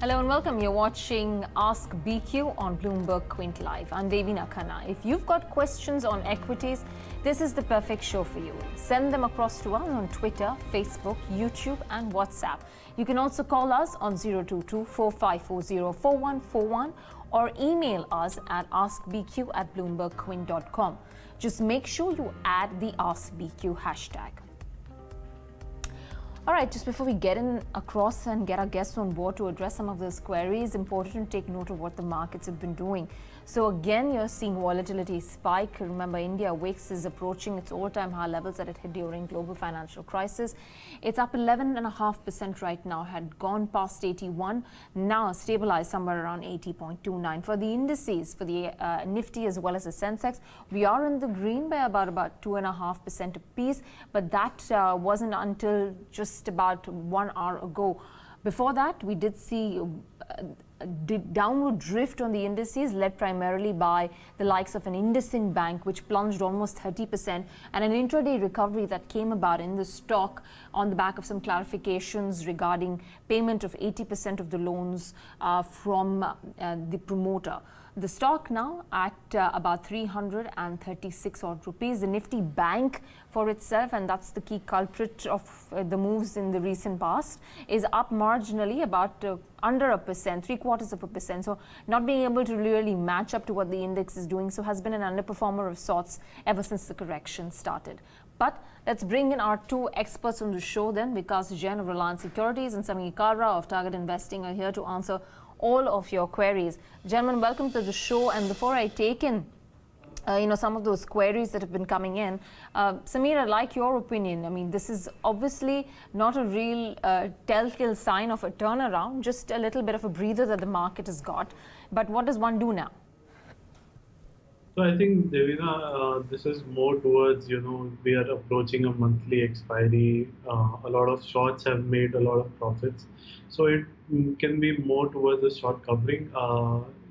Hello and welcome. You're watching Ask BQ on BloombergQuint Live. I'm Devina Khanna. If you've got questions on equities, this is the perfect show for you. Send them across to us on Twitter, Facebook, YouTube and WhatsApp. You can also call us on 022-4540-4141 or email us at askbq@bloombergquint.com. Just make sure you add the AskBQ hashtag. All right, just before we get in across and get our guests on board to address some of those queries, important to take note of what the markets have been doing. So again, you're seeing volatility spike. Remember, India WIX is approaching its all-time high levels that it hit during global financial crisis. It's up 11.5% right now, had gone past 81, now stabilized somewhere around 80.29. For the indices, for the Nifty as well as the Sensex, we are in the green by about 2.5% apiece, but that wasn't until just about 1 hour ago. Before that, we did see a downward drift on the indices led primarily by the likes of an IndusInd Bank, which plunged almost 30%, and an intraday recovery that came about in the stock on the back of some clarifications regarding payment of 80% of the loans from the promoter. The stock now at about 336 odd rupees. The Nifty Bank for itself, and that's the key culprit of the moves in the recent past, is up marginally about under 1%, 0.75%. So not being able to really match up to what the index is doing, so has been an underperformer of sorts ever since the correction started. But let's bring in our two experts on the show then. Vikas Jain of Reliance Securities and Samir Kalra of Target Investing are here to answer all of your queries. Gentlemen, welcome to the show. And before I take in some of those queries that have been coming in, Samir, I'd like your opinion. I mean, this is obviously not a real telltale sign of a turnaround, just a little bit of a breather that the market has got. But what does one do now? So I think, Devina, this is more towards, we are approaching a monthly expiry. A lot of shorts have made a lot of profits. So it can be more towards the short covering.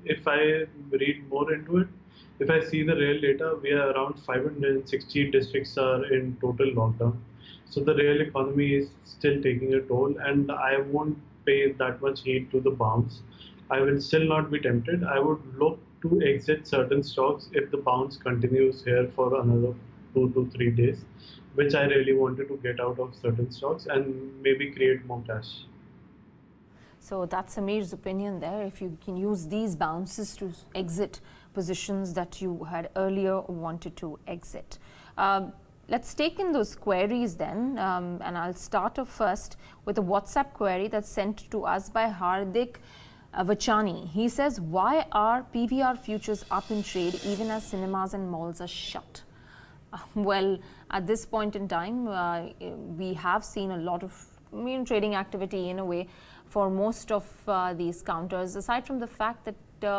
If I read more into it, if I see the real data, we are around 560 districts are in total lockdown. So the real economy is still taking a toll, and I won't pay that much heed to the bounce. I will still not be tempted. I would look to exit certain stocks if the bounce continues here for another 2 to 3 days, which I really wanted to get out of certain stocks and maybe create more cash. So that's Samir's opinion there. If you can use these bounces to exit positions that you had earlier wanted to exit. Let's take in those queries then, and I'll start off first with a WhatsApp query that's sent to us by Hardik Vachani. He says, why are PVR futures up in trade even as cinemas and malls are shut? Well, at this point in time, we have seen a lot of trading activity in a way for most of these counters, aside from the fact that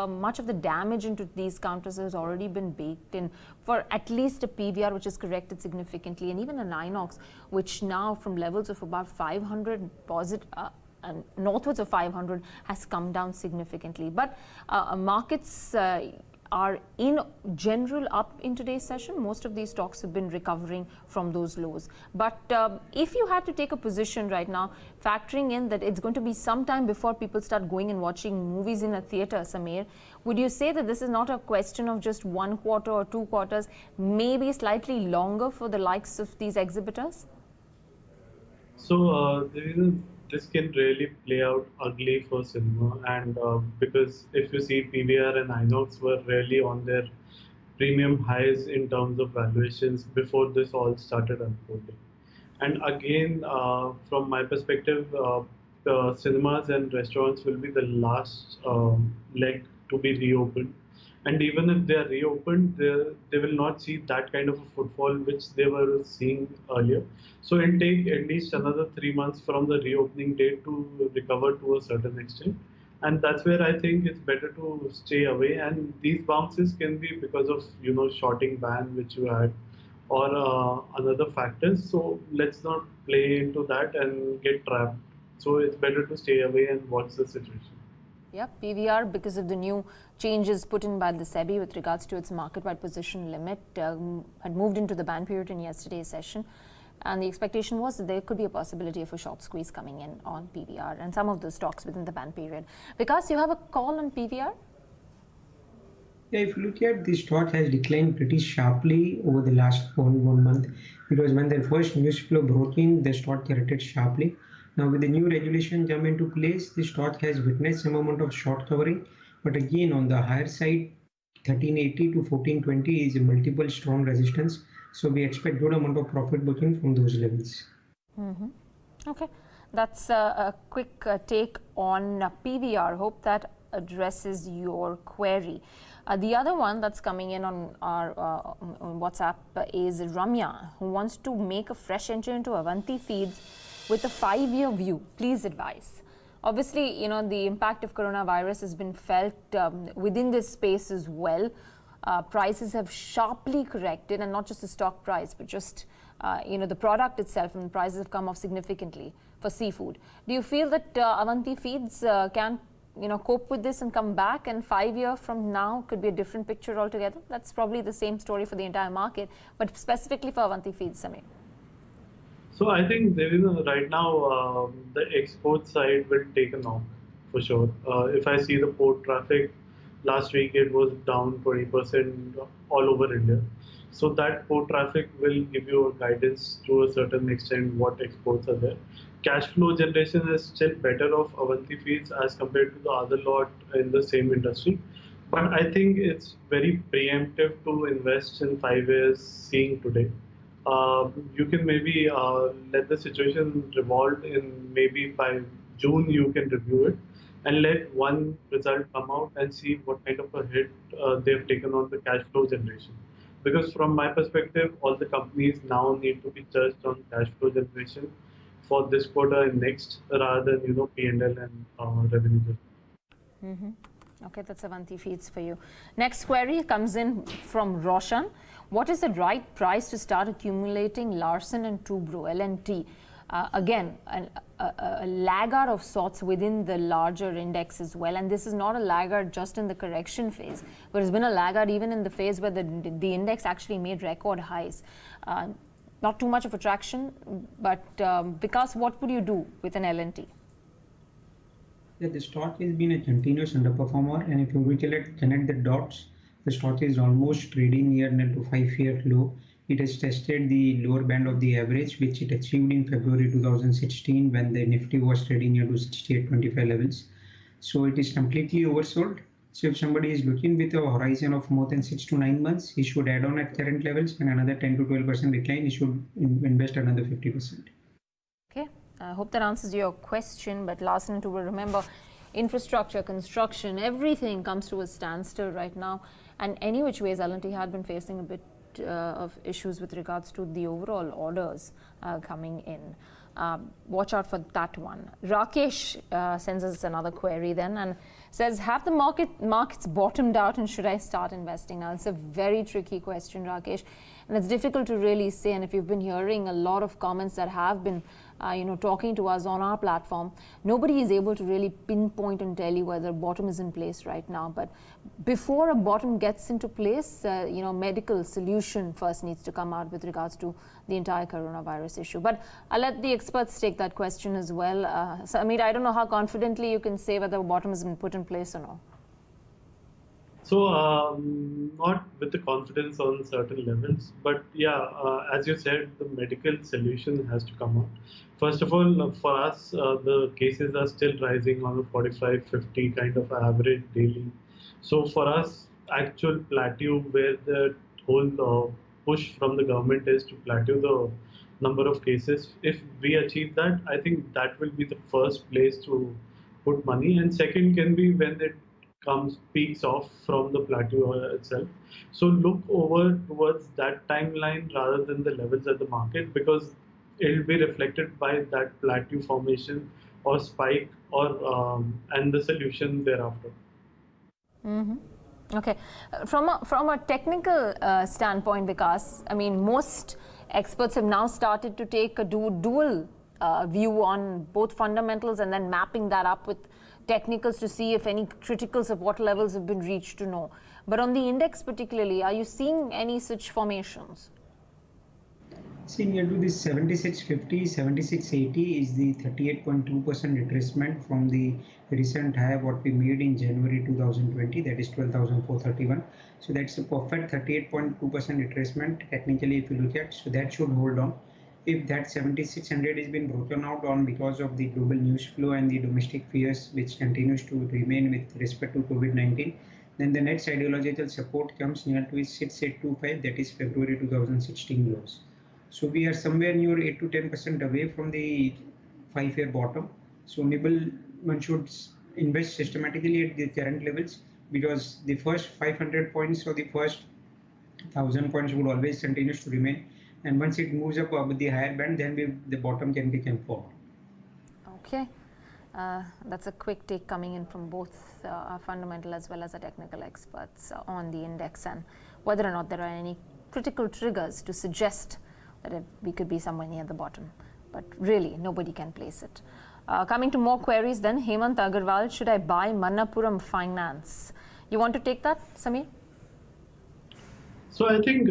much of the damage into these counters has already been baked in for at least a PVR, which has corrected significantly, and even an INOX, which now from levels of about 500 and northwards of 500 has come down significantly. But markets are in general up in today's session. Most of these stocks have been recovering from those lows. But if you had to take a position right now, factoring in that it's going to be some time before people start going and watching movies in a theater, Samir, would you say that this is not a question of just 1 quarter or 2 quarters, maybe slightly longer for the likes of these exhibitors? So this can really play out ugly for cinema, and because if you see PVR and INOX were really on their premium highs in terms of valuations before this all started unfolding. And again, from my perspective, the cinemas and restaurants will be the last leg to be reopened. And even if they are reopened, they will not see that kind of a footfall which they were seeing earlier. So it'll take at least another 3 months from the reopening date to recover to a certain extent. And that's where I think it's better to stay away. And these bounces can be because of, shorting ban which you had, or another factors. So let's not play into that and get trapped. So it's better to stay away and watch the situation. Yep, PVR, because of the new changes put in by the SEBI with regards to its market-wide position limit, had moved into the ban period in yesterday's session. And the expectation was that there could be a possibility of a short squeeze coming in on PVR and some of those stocks within the ban period. Vikas, you have a call on PVR? Yeah, if you look at the stock has declined pretty sharply over the last one month because when the first news flow broke in, the stock corrected sharply. Now with the new regulation come into place, the stock has witnessed some amount of short covering, but again on the higher side, 1380 to 1420 is a multiple strong resistance. So we expect good amount of profit booking from those levels. Okay, that's a quick take on PVR. Hope that addresses your query. The other one that's coming in on our on WhatsApp is Ramya, who wants to make a fresh entry into Avanti Feeds with a 5-year view. Please advise. Obviously, you know, the impact of coronavirus has been felt within this space as well. Prices have sharply corrected, and not just the stock price, but just you know, the product itself, and prices have come off significantly for seafood. Do you feel that Avanti Feeds can, you know, cope with this and come back, and 5 years from now could be a different picture altogether? That's probably the same story for the entire market, but specifically for Avanti Feeds, Samir. So I think there is right now the export side will take a knock for sure. If I see the port traffic last week, it was down 20% all over India. So that port traffic will give you a guidance to a certain extent what exports are there. Cash flow generation is still better of Avanti Feeds as compared to the other lot in the same industry. But I think it's very preemptive to invest in 5 years seeing today. You can maybe let the situation revolve in maybe by June you can review it and let one result come out and see what kind of a hit they've taken on the cash flow generation. Because from my perspective, all the companies now need to be judged on cash flow generation for this quarter and next rather than P&L and revenue. Okay, that's Avanti Feeds for you. Next query comes in from Roshan. What is the right price to start accumulating Larsen and Toubro, LNT? Again, a laggard of sorts within the larger index as well. And this is not a laggard just in the correction phase, but it's been a laggard even in the phase where the index actually made record highs. Not too much of attraction, but Vikas, what would you do with an LNT? Yeah, the stock has been a continuous underperformer, and if you connect the dots, the stock is almost trading near to 5-year low. It has tested the lower band of the average, which it achieved in February 2016 when the Nifty was trading near to 68.25 levels. So it is completely oversold. So if somebody is looking with a horizon of more than 6 to 9 months, he should add on at current levels, and another 10 to 12% decline, he should invest another 50%. Okay, I hope that answers your question. But Larsen & Toubro, remember, infrastructure, construction, everything comes to a standstill right now. And any which ways, L&T had been facing a bit of issues with regards to the overall orders coming in. Watch out for that one. Rakesh sends us another query then and says, have the markets bottomed out and should I start investing now? It's a very tricky question, Rakesh, and it's difficult to really say. And if you've been hearing a lot of comments that have been talking to us on our platform, nobody is able to really pinpoint and tell you whether a bottom is in place right now. But before a bottom gets into place, medical solution first needs to come out with regards to the entire coronavirus issue. But I'll let the experts take that question as well. So, I don't know how confidently you can say whether a bottom has been put in place or not. So, not with the confidence on certain levels, but yeah, as you said, the medical solution has to come out. First of all, for us, the cases are still rising on a 45, 50 kind of average daily. So for us, actual plateau where the whole push from the government is to plateau the number of cases. If we achieve that, I think that will be the first place to put money. And second can be when it peaks off from the plateau itself. So look over towards that timeline rather than the levels at the market, because it will be reflected by that plateau formation or spike or and the solution thereafter. Okay, from a technical standpoint, Vikas, most experts have now started to take a dual view on both fundamentals and then mapping that up with technicals to see if any critical support levels have been reached to know. But on the index particularly, are you seeing any such formations? See, near to this 7650, 7680 is the 38.2% retracement from the recent high what we made in January 2020, that is 12,431. So that's a perfect 38.2% retracement technically if you look at, so that should hold on. If that 7600 has been broken out on because of the global news flow and the domestic fears which continues to remain with respect to COVID-19, then the next ideological support comes near to 6825, that is February 2016 lows. So we are somewhere near 8 to 10% away from the 5-year bottom. So Nibble, one should invest systematically at the current levels because the first 500 points or the first 1000 points would always continue to remain. And once it moves up with the higher band, then the bottom can be confirmed. Okay. That's a quick take coming in from both our fundamental as well as our technical experts on the index and whether or not there are any critical triggers to suggest that we could be somewhere near the bottom. But really, nobody can place it. Coming to more queries then, Hemant Agarwal, should I buy Manappuram Finance? You want to take that, Samir? So I think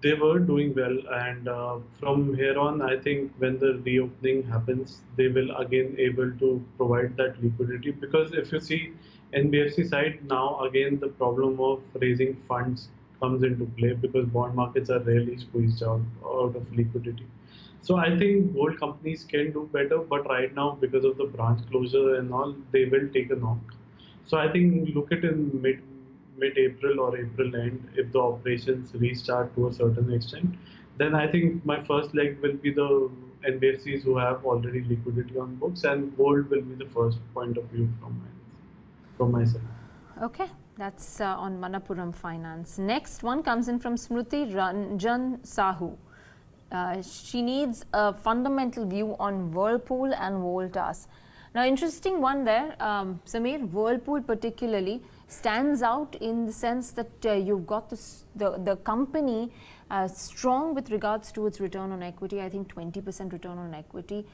they were doing well, and from here on, I think when the reopening happens, they will again able to provide that liquidity. Because if you see NBFC side now, again the problem of raising funds comes into play because bond markets are really squeezed out of liquidity. So I think gold companies can do better, but right now because of the branch closure and all, they will take a knock. So I think look at in mid-April or April end, if the operations restart to a certain extent, then I think my first leg will be the NBFCs who have already liquidity on books, and gold will be the first point of view from my side. Okay, that's on Manappuram Finance. Next one comes in from Smriti Ranjan Sahu. She needs a fundamental view on Whirlpool and Voltas. Now, interesting one there, Samir. Whirlpool particularly stands out in the sense that you've got the company strong with regards to its return on equity. I think 20% return on equity.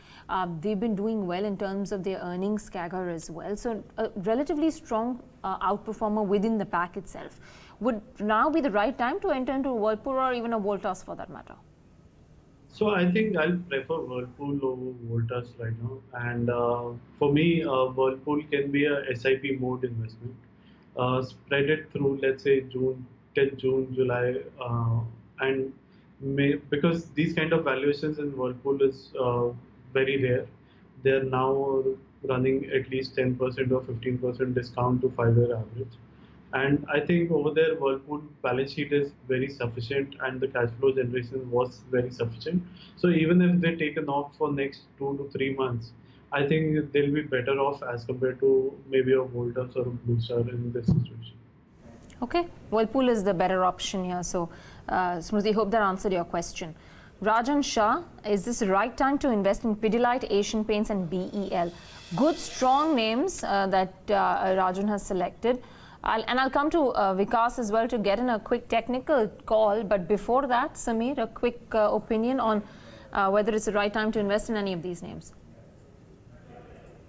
They've been doing well in terms of their earnings CAGR as well. So a relatively strong outperformer within the pack itself. Would now be the right time to enter into a Whirlpool or even a Voltas for that matter? So I think I'll prefer Whirlpool over Voltas right now. And for me, Whirlpool can be a SIP mode investment. Spread it through, let's say, June till June, July, and because these kind of valuations in Whirlpool is very rare. They're now running at least 10% or 15% discount to 5-year average. And I think over there, Whirlpool balance sheet is very sufficient and the cash flow generation was very sufficient. So even if they take a knock for next 2 to 3 months, I think they'll be better off as compared to maybe a Voltas or a Blue Star in this situation. Okay, Whirlpool is the better option here. So, Smriti, hope that answered your question. Rajan Shah, is this the right time to invest in Pidilite, Asian Paints and BEL? Good, strong names that Rajan has selected. I'll come to Vikas as well to get in a quick technical call. But before that, Samir, a quick opinion on whether it's the right time to invest in any of these names.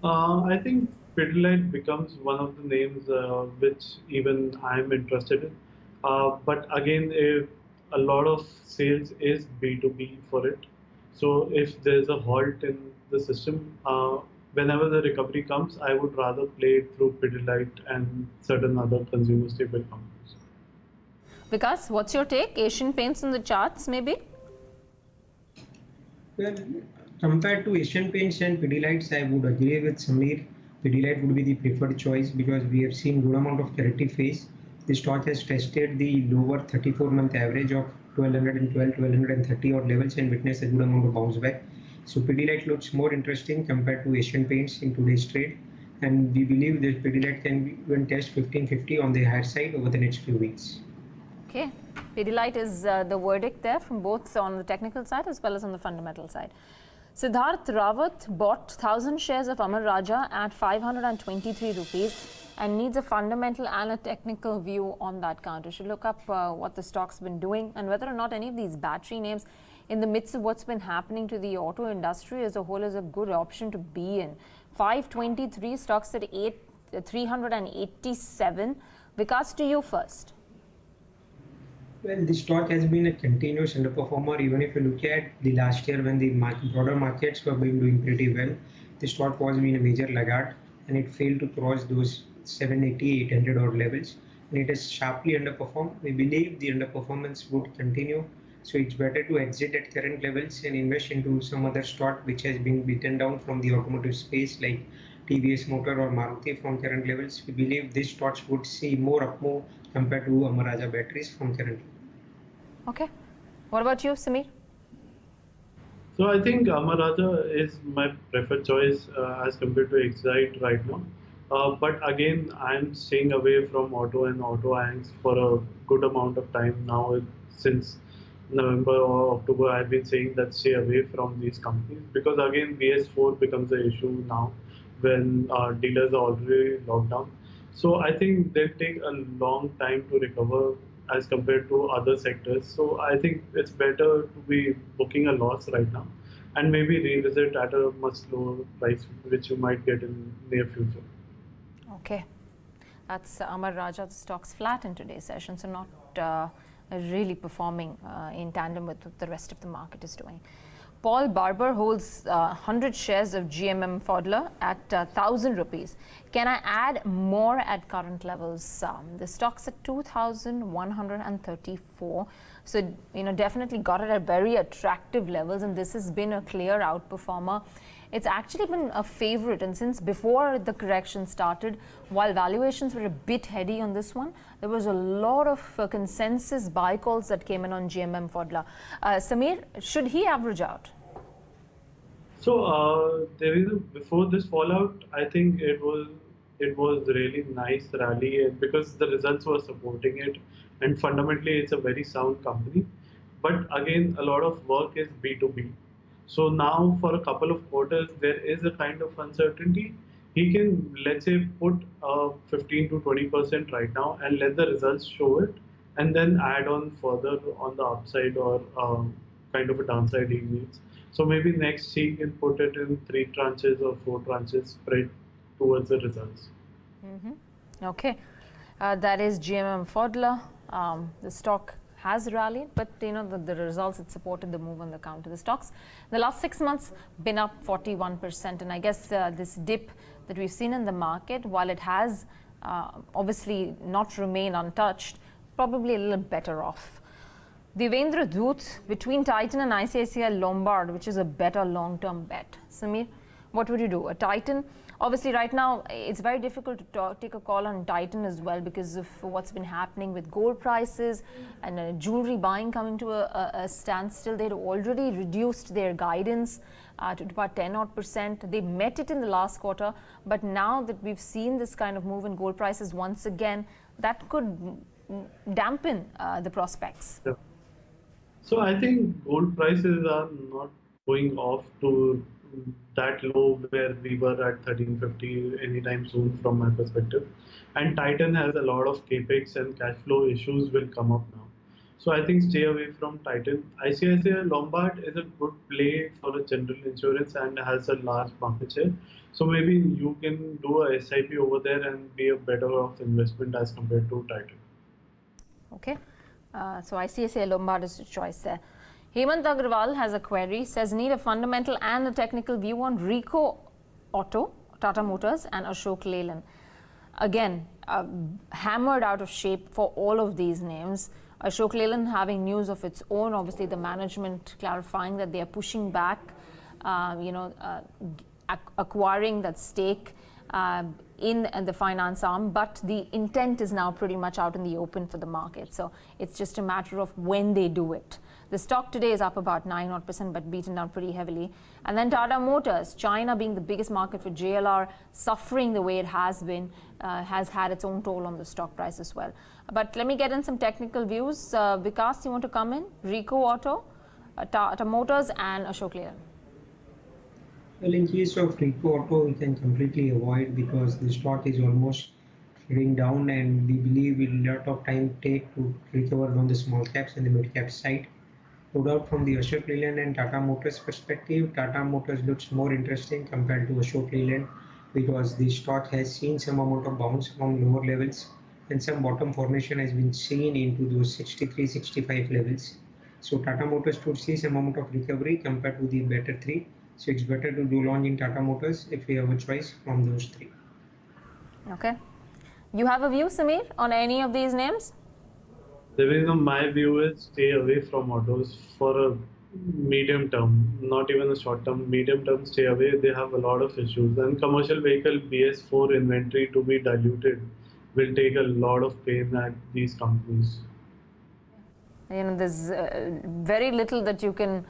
I think Pidilite becomes one of the names which even I'm interested in. But again, if a lot of sales is B2B for it. So if there's a halt in the system, whenever the recovery comes, I would rather play it through Pidilite and certain other consumer staple companies. Vikas, what's your take? Asian Paints in the charts, maybe? Well, compared to Asian Paints and Pidilites, I would agree with Samir. Pidilite would be the preferred choice because we have seen good amount of corrective phase. The stock has tested the lower 34-month average of 1212, 1230 odd levels and witnessed a good amount of bounce back. So Pidilite looks more interesting compared to Asian Paints in today's trade, and we believe that Pidilite can even test 1550 on the higher side over the next few weeks. Okay, Pidilite is the verdict there from both on the technical side as well as on the fundamental side. Siddharth Rawat bought 1,000 shares of Amar Raja at 523 rupees and needs a fundamental and a technical view on that count. You should look up what the stock's been doing and whether or not any of these battery names in the midst of what's been happening to the auto industry as a whole is a good option to be in. 523 stocks at 387. Vikas, to you first. Well, this stock has been a continuous underperformer. Even if you look at the last year when the broader markets were been doing pretty well, the stock was being a major laggard and it failed to cross those 780, 800 odd levels. And it has sharply underperformed. We believe the underperformance would continue. So it's better to exit at current levels and invest into some other stock which has been beaten down from the automotive space like TVS Motor or Maruti from current levels. We believe these stocks would see more up move compared to Amaraja batteries from current. Okay. What about you, Samir? So I think Amaraja is my preferred choice as compared to Excite right now. But again, I'm staying away from auto and auto hangs for a good amount of time now. Since November or October, I've been saying that stay away from these companies because again, BS4 becomes an issue now when dealers are already locked down. So I think they'll take a long time to recover as compared to other sectors. So I think it's better to be booking a loss right now and maybe revisit at a much lower price, which you might get in near future. Okay. That's Amar Raja. The stock's flat in today's session, so not really performing in tandem with what the rest of the market is doing. Paul Barber holds 100 shares of GMM Pfaudler at 1,000 rupees. Can I add more at current levels? The stock's at 2,134. So, definitely got it at very attractive levels, and this has been a clear outperformer. It's actually been a favorite, and since before the correction started, while valuations were a bit heady on this one, there was a lot of consensus buy calls that came in on GMM Pfaudler. Samir, should he average out? So before this fallout, I think it was really nice rally because the results were supporting it, and fundamentally it's a very sound company. But again, a lot of work is B2B. So now for a couple of quarters, there is a kind of uncertainty. He can, let's say, put 15 to 20% right now and let the results show it, and then add on further on the upside or kind of a downside he needs. So maybe next he can put it in 3 tranches or 4 tranches spread towards the results. Okay. That is GMM Pfaudler. The stock has rallied, but the results, it supported the move on the counter. The stocks the last 6 months been up 41%, and I guess this dip that we've seen in the market, while it has obviously not remained untouched, probably a little better off. Devendra Dhoot, between Titan and ICICI Lombard, which is a better long-term bet? Samir, what would you do? A Titan? Obviously, right now, it's very difficult to take a call on Titan as well because of what's been happening with gold prices and jewelry buying coming to a standstill. They'd already reduced their guidance to about 10% They met it in the last quarter, but now that we've seen this kind of move in gold prices once again, that could dampen the prospects. Yeah. So I think gold prices are not going off to that low where we were at 1350 anytime soon from my perspective. And Titan has a lot of capex and cash flow issues will come up now. So I think stay away from Titan. ICICI Lombard is a good play for a general insurance and has a large market share. So maybe you can do a SIP over there and be a better off investment as compared to Titan. Okay. So ICICI Lombard is the choice there. Hemant Agrawal has a query, says need a fundamental and a technical view on Ricoh Auto, Tata Motors and Ashok Leyland. Again, hammered out of shape for all of these names. Ashok Leyland having news of its own, obviously the management clarifying that they are pushing back, acquiring that stake in the finance arm, but the intent is now pretty much out in the open for the market. So it's just a matter of when they do it. The stock today is up about 9% but beaten down pretty heavily. And then Tata Motors, China being the biggest market for JLR, suffering the way it has been, has had its own toll on the stock price as well. But let me get in some technical views. Vikas, you want to come in? Ricoh Auto, Tata Motors and Ashok Leyland. Well, in case of Ricoh Auto, we can completely avoid because the stock is almost trading down and we believe it will a lot of time take to recover on the small caps and the mid cap side. No doubt from the Ashok Leyland and Tata Motors perspective, Tata Motors looks more interesting compared to Ashok Leyland because the stock has seen some amount of bounce from lower levels and some bottom formation has been seen into those 63, 65 levels. So Tata Motors should see some amount of recovery compared to the better three. So it's better to do long in Tata Motors if we have a choice from those three. Okay. You have a view, Samir, on any of these names? My view is stay away from autos for a medium term, not even a short term, medium term, stay away. They have a lot of issues. And commercial vehicle BS4 inventory to be diluted will take a lot of pain at these companies. There's very little that you can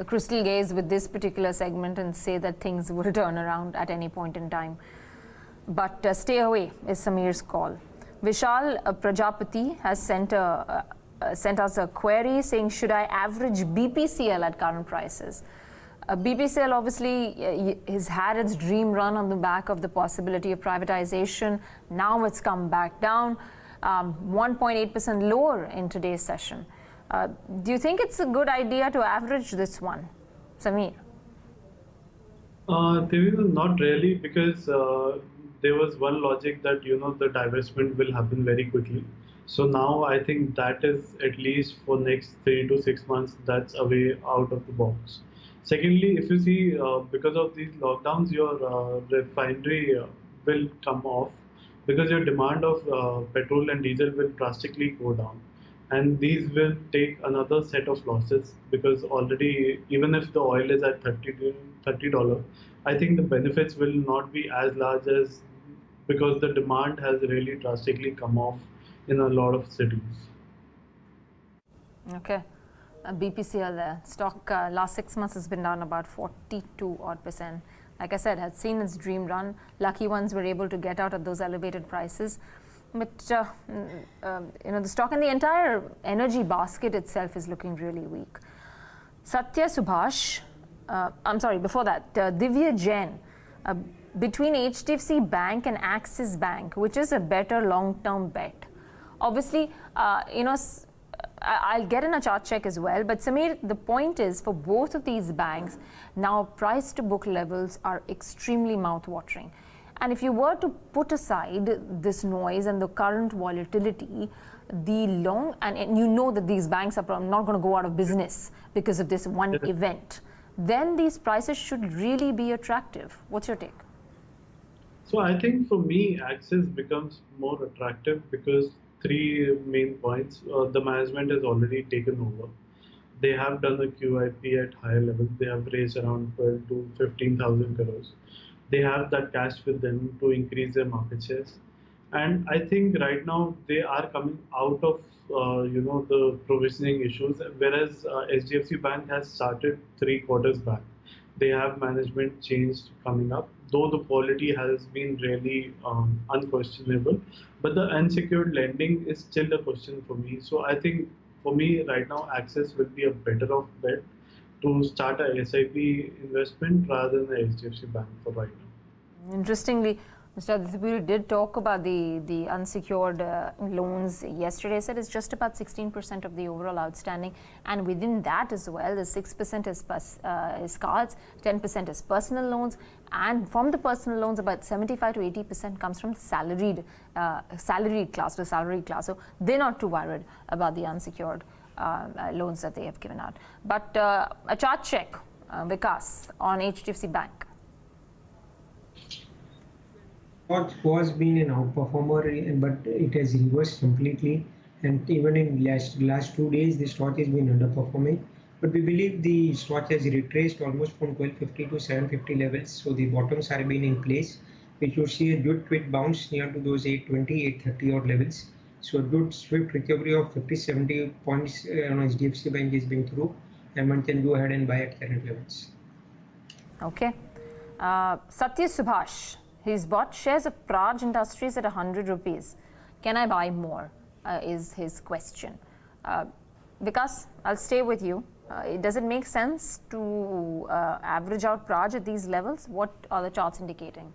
crystal gaze with this particular segment and say that things will turn around at any point in time. But stay away is Samir's call. Vishal Prajapati has sent us a query saying, should I average BPCL at current prices? BPCL obviously has had its dream run on the back of the possibility of privatization. Now it's come back down, 1.8% lower in today's session. Do you think it's a good idea to average this one, Samir? Not really, because there was one logic that the divestment will happen very quickly. So now I think that is, at least for next 3 to 6 months, that's a way out of the box. Secondly, if you see, because of these lockdowns, your refinery will come off, because your demand of petrol and diesel will drastically go down, and these will take another set of losses, because already, even if the oil is at $30, I think the benefits will not be as large, as because the demand has really drastically come off in a lot of cities. Okay. BPCL there. Stock last 6 months has been down about 42 odd percent. Like I said, had seen its dream run. Lucky ones were able to get out at those elevated prices. But the stock and the entire energy basket itself is looking really weak. Satya Subhash, before that, Divya Jain, between HDFC Bank and Axis Bank, which is a better long-term bet? Obviously, I'll get in a chart check as well, but Samir, the point is, for both of these banks, now price to book levels are extremely mouth-watering. And if you were to put aside this noise and the current volatility, and you know that these banks are not going to go out of business because of this one event, then these prices should really be attractive. What's your take? So I think for me, Axis becomes more attractive because three main points. The management has already taken over. They have done a QIP at higher levels. They have raised around 12 to 15,000 crores. They have that cash with them to increase their market shares. And I think right now they are coming out of the provisioning issues, whereas HDFC Bank has started 3 quarters back. They have management change coming up, though the quality has been really unquestionable, but the unsecured lending is still a question for me. So I think for me right now, Access will be a better off bet to start a SIP investment rather than a HDFC Bank for right now. Interestingly, Mr. Aditya did talk about the unsecured loans yesterday. He said it's just about 16% of the overall outstanding, and within that as well, the 6% is cards, 10% is personal loans, and from the personal loans, about 75 to 80% comes from the salaried class. So they're not too worried about the unsecured loans that they have given out. But a chart check, Vikas, on HDFC Bank. Stock was being an outperformer, but it has reversed completely. And even in last 2 days, the stock has been underperforming. But we believe the stock has retraced almost from 1250 to 750 levels. So the bottoms are being in place. We should see a good quick bounce near to those 820, 830 odd levels. So a good swift recovery of 50, 70 points on HDFC Bank is being through, and one can go ahead and buy at current levels. Okay. Satya Subhash. He's bought shares of Praj Industries at 100 rupees. Can I buy more? Is his question. Vikas, I'll stay with you. Does it make sense to average out Praj at these levels? What are the charts indicating?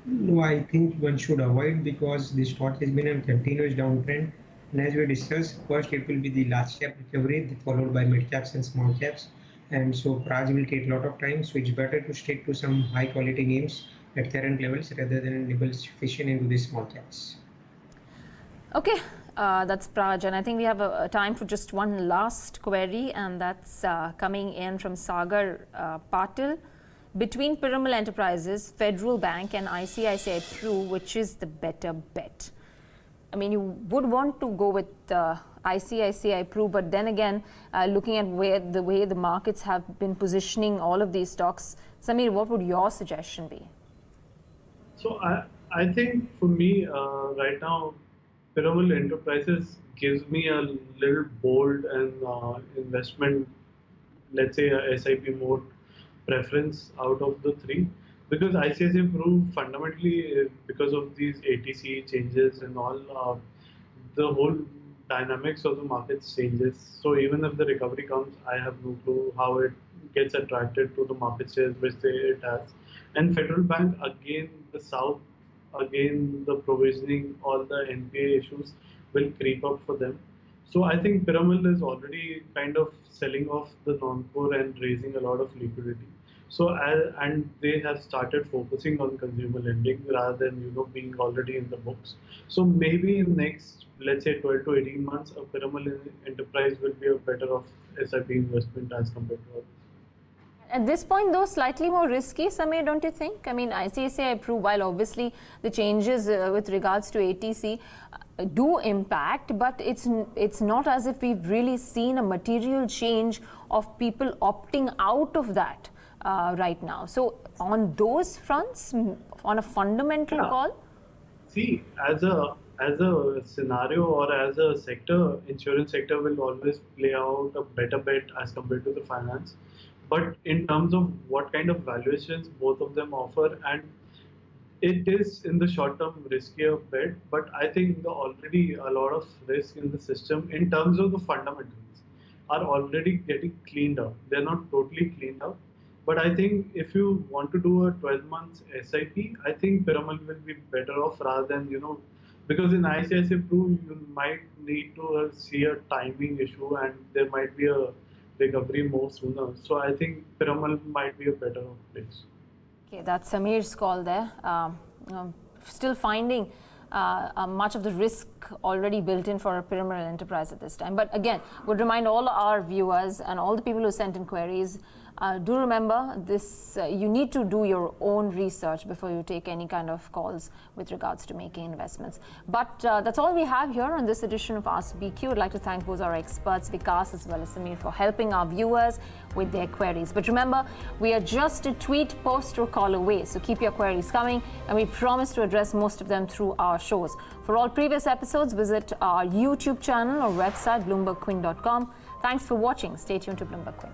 No, I think one should avoid, because the stock has been in continuous downtrend. And as we discussed, first it will be the large cap recovery, followed by mid caps and small caps. And so Praj will take a lot of time. So it's better to stick to some high quality names at current levels rather than diversification into the small caps. Okay, that's Praj, and I think we have a time for just one last query, and that's coming in from Sagar Patil. Between Piramal Enterprises, Federal Bank and ICICI Pru, which is the better bet? I mean, you would want to go with ICICI Pru, but then again, looking at the way the markets have been positioning all of these stocks, Samir, what would your suggestion be? So I think for me right now, Piramal Enterprises gives me a little bold and investment, let's say a SIP mode preference out of the three, because ICICI Pru fundamentally because of these ATC changes and all, the whole dynamics of the markets changes. So even if the recovery comes, I have no clue how it gets attracted to the market shares which it has. And Federal Bank, again the South, again the provisioning, all the NPA issues will creep up for them. So I think Piramal is already kind of selling off the non-core and raising a lot of liquidity. So and they have started focusing on consumer lending rather than being already in the books. So maybe in next, let's say 12 to 18 months, a Piramal enterprise will be a better off SIP investment as compared to others. At this point, though, slightly more risky, Samir, don't you think? I mean, ICICI Pru, while obviously the changes with regards to ATC do impact, but it's not as if we've really seen a material change of people opting out of that right now. So on those fronts, on a fundamental call? See, as a scenario or as a sector, insurance sector will always play out a better bet as compared to the finance. But in terms of what kind of valuations both of them offer, and it is in the short term riskier bet, but I think already a lot of risk in the system in terms of the fundamentals are already getting cleaned up. They're not totally cleaned up. But I think if you want to do a 12 months SIP, I think Piramal will be better off rather than, because in ICICI Pru, you might need to see a timing issue and there might be a recovery more sooner. So I think Piramal might be a better off place. Okay, that's Samir's call there. Still finding much of the risk already built in for a Piramal enterprise at this time. But again, would remind all our viewers and all the people who sent inquiries, do remember this, you need to do your own research before you take any kind of calls with regards to making investments. But that's all we have here on this edition of Ask BQ. I'd like to thank both our experts, Vikas as well as Samir, for helping our viewers with their queries. But remember, we are just a tweet, post or call away. So keep your queries coming and we promise to address most of them through our shows. For all previous episodes, visit our YouTube channel or website, BloombergQuint.com. Thanks for watching. Stay tuned to BloombergQuint.